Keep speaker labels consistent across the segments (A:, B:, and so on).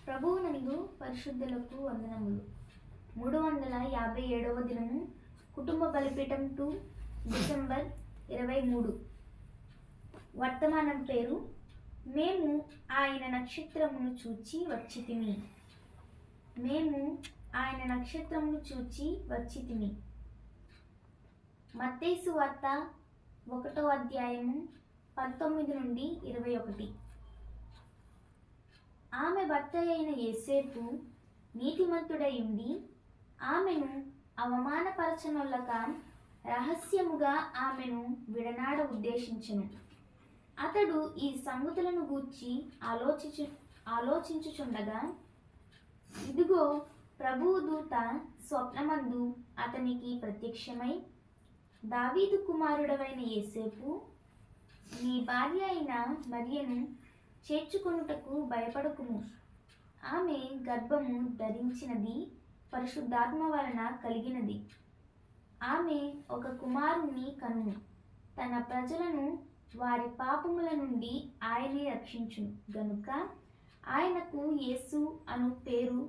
A: ప్రభువునందు పరిశుద్ధులకు వందనములు. 357వ దినము కుటుంబ బలిపీఠం 2 డిసెంబర్ 23. వర్తమానం పేరు మేము ఆయన నక్షత్రమును చూచి వచ్చితిమి. మేము ఆయన నక్షత్రమును చూచి వచ్చితిమి. మత్తయి సువార్త 1వ అధ్యాయము 19 నుండి 21. ఆమె భర్త అయిన యోసేపు నీతిమంతుడై ఉండి ఆమెను అవమానపరచనొల్లక రహస్యముగా ఆమెను విడనాడ ఉద్దేశించెను. అతడు ఈ సంగతులను గూర్చి ఆలోచించుచుండగా ఇదిగో ప్రభువు దూత స్వప్నమందు అతనికి ప్రత్యక్షమై, దావీదు కుమారుడవైన యోసేపు, నీ భార్య అయిన మరియను చేర్చుకొనుటకు భయపడకుము. ఆమె గర్భము ధరించినది పరిశుద్ధాత్మ వలన కలిగినది. ఆమె ఒక కుమారుణ్ణి కనును. తన ప్రజలను వారి పాపముల నుండి ఆయనే రక్షించును గనుక ఆయనకు యేసు అను పేరు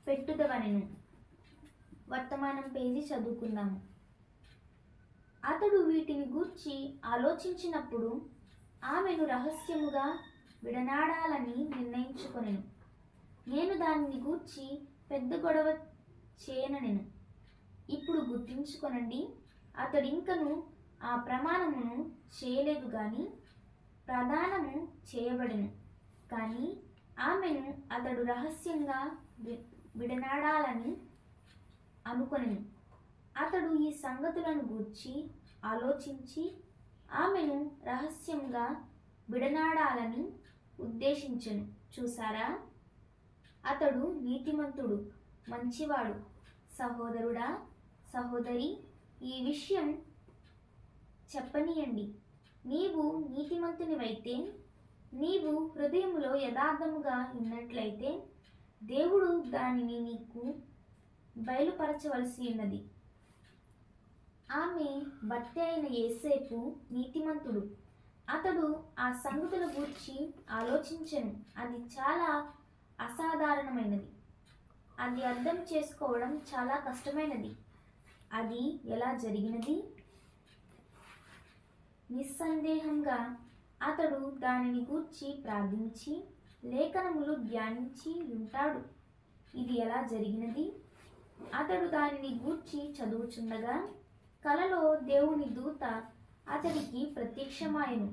A: పెట్టుదవనెను. వర్తమానం పేజీ చదువుకుందాము. అతడు వీటిని గూర్చి ఆలోచించినప్పుడు ఆమెను రహస్యముగా విడనాడాలని నిర్ణయించుకొనెను. నేను దానిని గూర్చి పెద్ద గొడవ చేయనెను. ఇప్పుడు గుర్తించుకొనండి, అతడింకను ఆ ప్రమాణమును చేయలేదు గాని ప్రదానము చేయబడెను. కానీ ఆమెను అతడు రహస్యంగా విడనాడాలని అనుకొనెను. అతడు ఈ సంగతులను గూర్చి ఆలోచించి ఆమెను రహస్యంగా విడనాడాలని ఉద్దేశించెను. చూసారా, అతడు నీతిమంతుడు, మంచివాడు. సహోదరుడా, సహోదరి, ఈ విషయం చెప్పనీయండి. నీవు నీతిమంతునివైతే, నీవు హృదయములో యథార్థముగా ఉన్నట్లయితే దేవుడు దానిని నీకు బయలుపరచవలసి ఉన్నది. ఆమె భర్త అయిన యోసేపు నీతిమంతుడు. అతడు ఆ సంగతుల గూర్చి ఆలోచించెను. అది చాలా అసాధారణమైనది. అది అర్థం చేసుకోవడం చాలా కష్టమైనది. అది ఎలా జరిగినది? నిస్సందేహంగా అతడు దానిని గూర్చి ప్రార్థించి లేఖనములు ధ్యానించి ఉంటాడు. ఇది ఎలా జరిగినది? అతడు దానిని గూర్చి చదువుచుండగా కలలో దేవుని దూత అతడికి ప్రత్యక్షమాయెను.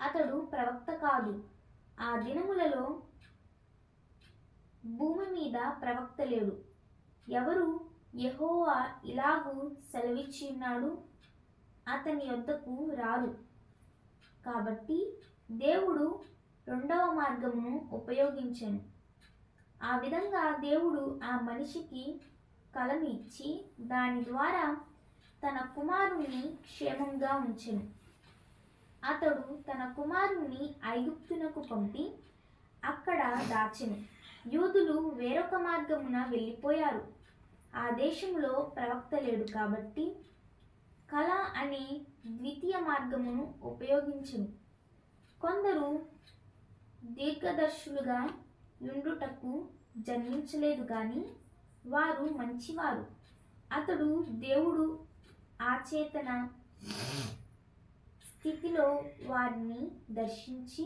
A: అతడు ప్రవక్త కాదు. ఆ దినములలో భూమి మీద ప్రవక్త లేడు. ఎవరు యెహోవా ఇలాగూ సెలవిచ్చి ఉన్నాడు, అతని యొద్దకు రారు. కాబట్టి దేవుడు రెండవ మార్గమును ఉపయోగించెను. ఆ విధంగా దేవుడు ఆ మనిషికి కలను ఇచ్చి దాని ద్వారా తన కుమారుణ్ణి క్షేమంగా ఉంచెను. అతడు తన కుమారుణ్ణి ఐగుప్తునకు పంపి అక్కడ దాచెను. యూదులు వేరొక మార్గమున వెళ్ళిపోయారు. ఆ దేశంలో ప్రవక్త లేడు కాబట్టి కల అనే ద్వితీయ మార్గమును ఉపయోగించెను. కొందరు దీర్ఘదర్శులుగా యుండుటకు జన్మించలేదు గాని వారు మంచివారు. అతడు దేవుడు ఆచేతన స్థితిలో వారిని దర్శించి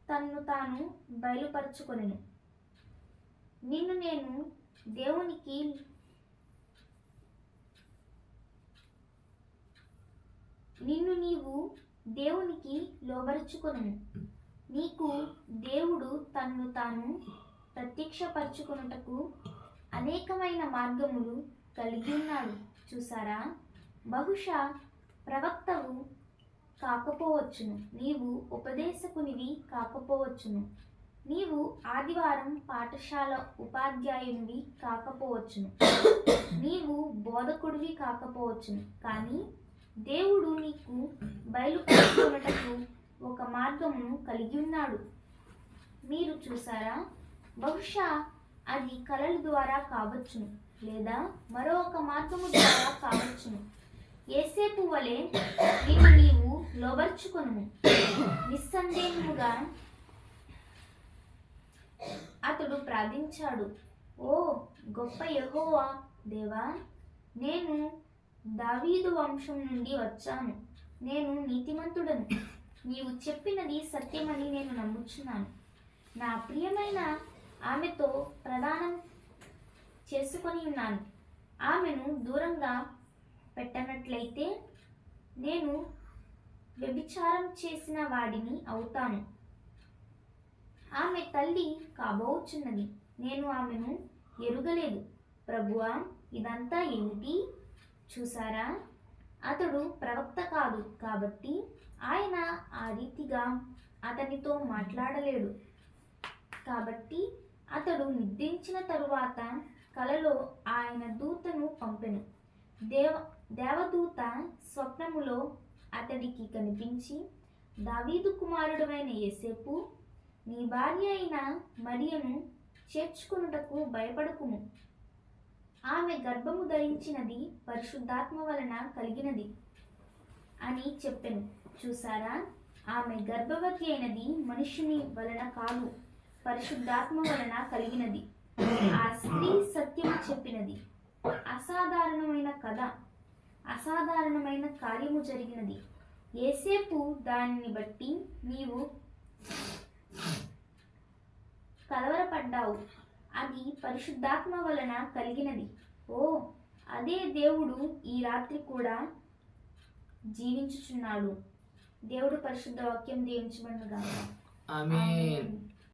A: తన్ను తాను బయలుపరచుకొనెను. నిన్ను నీవు దేవునికి లోబరుచుకొనుము. నీకు దేవుడు తన్ను తాను ప్రత్యక్షపరచుకొనుటకు అనేకమైన మార్గములు కలిగి ఉన్నాడు. చూసారా, బహుశా ప్రవక్తవు కాకపోవచ్చును, నీవు ఉపదేశకునివి కాకపోవచ్చును, నీవు ఆదివారం పాఠశాల ఉపాధ్యాయునివి కాకపోవచ్చును, నీవు బోధకుడివి కాకపోవచ్చును. కానీ దేవుడు నీకు బయలుపరచుకొనుటకు ఒక మార్గమును కలిగి ఉన్నాడు. మీరు చూసారా, బహుశా అది కలల ద్వారా కావచ్చును, లేదా మరో ఒక మార్గము ద్వారా కావచ్చును. యోసేపు వలె నిన్ను నీవు లోబర్చుకొనుము. నిస్సందేహముగా ప్రార్థించాడు. ఓ గొప్ప యెహోవా దేవా, నేను దావీదు వంశం నుండి వచ్చాను. నేను నీతిమంతుడను. నీవు చెప్పినది సత్యమని నేను నమ్ముచున్నాను. నా ప్రియమైన ఆమెతో ప్రదానం చేసుకొని ఉన్నాను. ఆమెను దూరంగా పెట్టనట్లయితే నేను వ్యభిచారం చేసిన వాడిని అవుతాను. ఆమె తల్లి కాబోచున్నది. నేను ఆమెను ఎరుగలేదు. ప్రభువా, ఇదంతా ఏమిటి? చూసారా, అతడు ప్రవక్త కాదు కాబట్టి ఆయన ఆ రీతిగా అతనితో మాట్లాడలేడు. కాబట్టి అతడు నిద్రించిన తరువాత కలలో ఆయన దూతను పంపెను. దేవదూత స్వప్నములో అతడికి కనిపించి, దావీదు కుమారుడైన యోసేపు, నీ భార్య అయిన మరియను చేర్చుకొనుటకు భయపడకుము. ఆమె గర్భము ధరించినది పరిశుద్ధాత్మ వలన కలిగినది అని చెప్పెను. చూసారా, ఆమె గర్భవతి అయినది మనుషుని వలన కాదు, పరిశుద్ధాత్మ వలన కలిగినది. ఆ స్త్రీ సత్యము చెప్పినది. అసాధారణమైన కథ, అసాధారణమైన కార్యము జరిగినది. యోసేపు దానిని బట్టి నీవు కలవరపడ్డావు. అది పరిశుద్ధాత్మ వలన కలిగినది. ఓ, అదే దేవుడు ఈ రాత్రి కూడా జీవించుచున్నాడు. దేవుడు పరిశుద్ధ వాక్యం దీవించబడును గాక.
B: ఆమేన్.